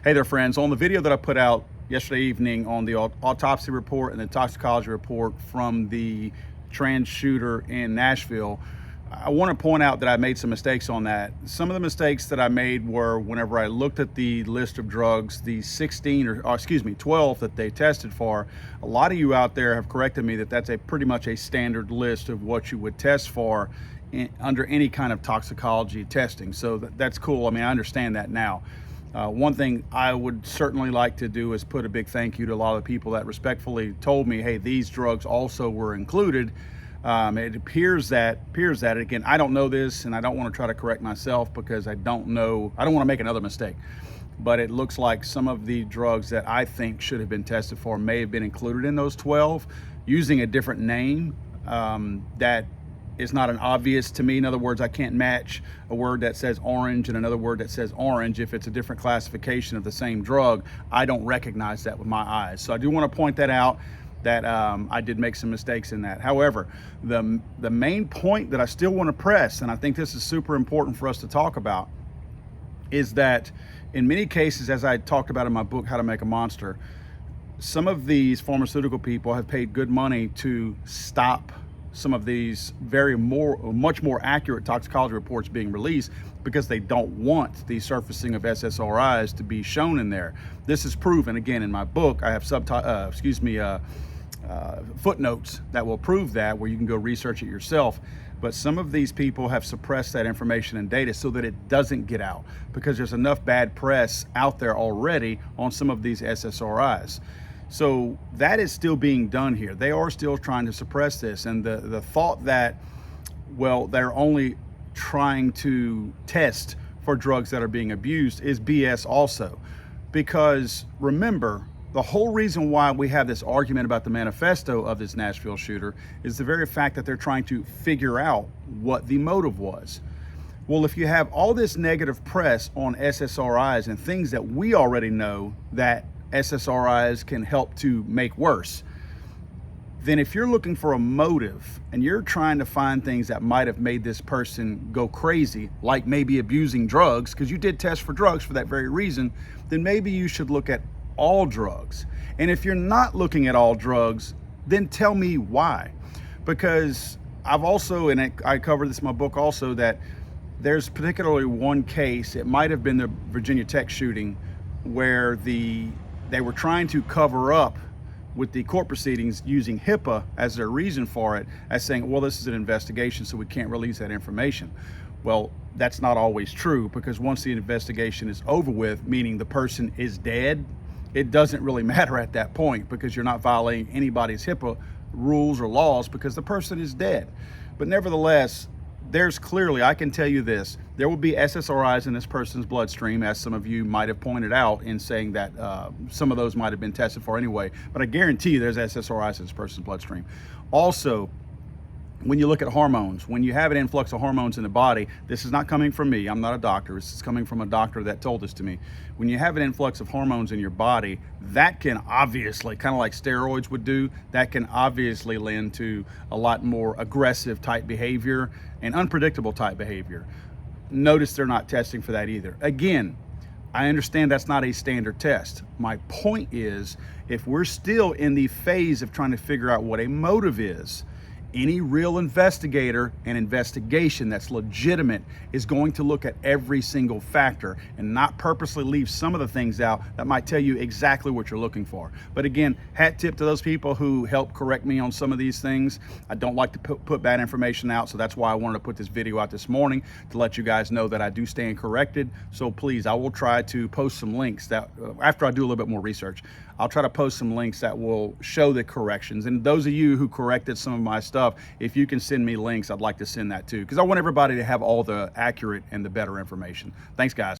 Hey there, friends. On the video that I put out yesterday evening on the autopsy report and the toxicology report from the trans shooter in Nashville, I want to point out that I made some mistakes on that. Some of the mistakes that I made were whenever I looked at the list of drugs, the 12 that they tested for. A lot of you out there have corrected me that that's pretty much a standard list of what you would test for under any kind of toxicology testing. So that's cool. I mean, I understand that now. One thing I would certainly like to do is put a big thank you to a lot of the people that respectfully told me, hey, these drugs also were included. It appears that again, I don't know this, and I don't want to try to correct myself because I don't know, I don't want to make another mistake, but it looks like some of the drugs that I think should have been tested for may have been included in those 12 using a different name that is not an obvious to me. In other words, I can't match a word that says orange and another word that says orange. If it's a different classification of the same drug, I don't recognize that with my eyes. So I do want to point that out, that I did make some mistakes in that. However, the main point that I still want to press, and I think this is super important for us to talk about, is that in many cases, as I talked about in my book, How to Make a Monster, some of these pharmaceutical people have paid good money to stop some of these much more accurate toxicology reports being released because they don't want the surfacing of SSRIs to be shown in there. This is proven, again, in my book. I have footnotes that will prove that, where you can go research it yourself. But some of these people have suppressed that information and data so that it doesn't get out, because there's enough bad press out there already on some of these SSRIs. So that is still being done here. They are still trying to suppress this. And the thought that, well, they're only trying to test for drugs that are being abused is BS also. Because remember, the whole reason why we have this argument about the manifesto of this Nashville shooter is the very fact that they're trying to figure out what the motive was. Well, if you have all this negative press on SSRIs and things that we already know that SSRIs can help to make worse, then if you're looking for a motive and you're trying to find things that might have made this person go crazy, like maybe abusing drugs, because you did test for drugs for that very reason, then maybe you should look at all drugs. And if you're not looking at all drugs, then tell me why. Because I've also, and I cover this in my book also, that there's particularly one case, it might have been the Virginia Tech shooting, where they were trying to cover up with the court proceedings using HIPAA as their reason for it, as saying, well, this is an investigation, so we can't release that information. Well, that's not always true, because once the investigation is over with, meaning the person is dead, it doesn't really matter at that point, because you're not violating anybody's HIPAA rules or laws because the person is dead. But nevertheless, there's clearly, I can tell you this, there will be SSRIs in this person's bloodstream, as some of you might have pointed out in saying that some of those might have been tested for anyway, but I guarantee you there's SSRIs in this person's bloodstream. Also, when you look at hormones, when you have an influx of hormones in the body, this is not coming from me, I'm not a doctor, this is coming from a doctor that told this to me. When you have an influx of hormones in your body, that can obviously, kind of like steroids would do, that can obviously lend to a lot more aggressive type behavior and unpredictable type behavior. Notice they're not testing for that either. Again, I understand that's not a standard test. My point is, if we're still in the phase of trying to figure out what a motive is, any real investigator and investigation that's legitimate is going to look at every single factor and not purposely leave some of the things out that might tell you exactly what you're looking for. But again, hat tip to those people who help correct me on some of these things. I don't like to put bad information out, so that's why I wanted to put this video out this morning, to let you guys know that I do stand corrected. So please, I will try to post some links that, after I do a little bit more research, I'll try to post some links that will show the corrections. And those of you who corrected some of my stuff, if you can send me links, I'd like to send that too, because I want everybody to have all the accurate and the better information. Thanks, guys.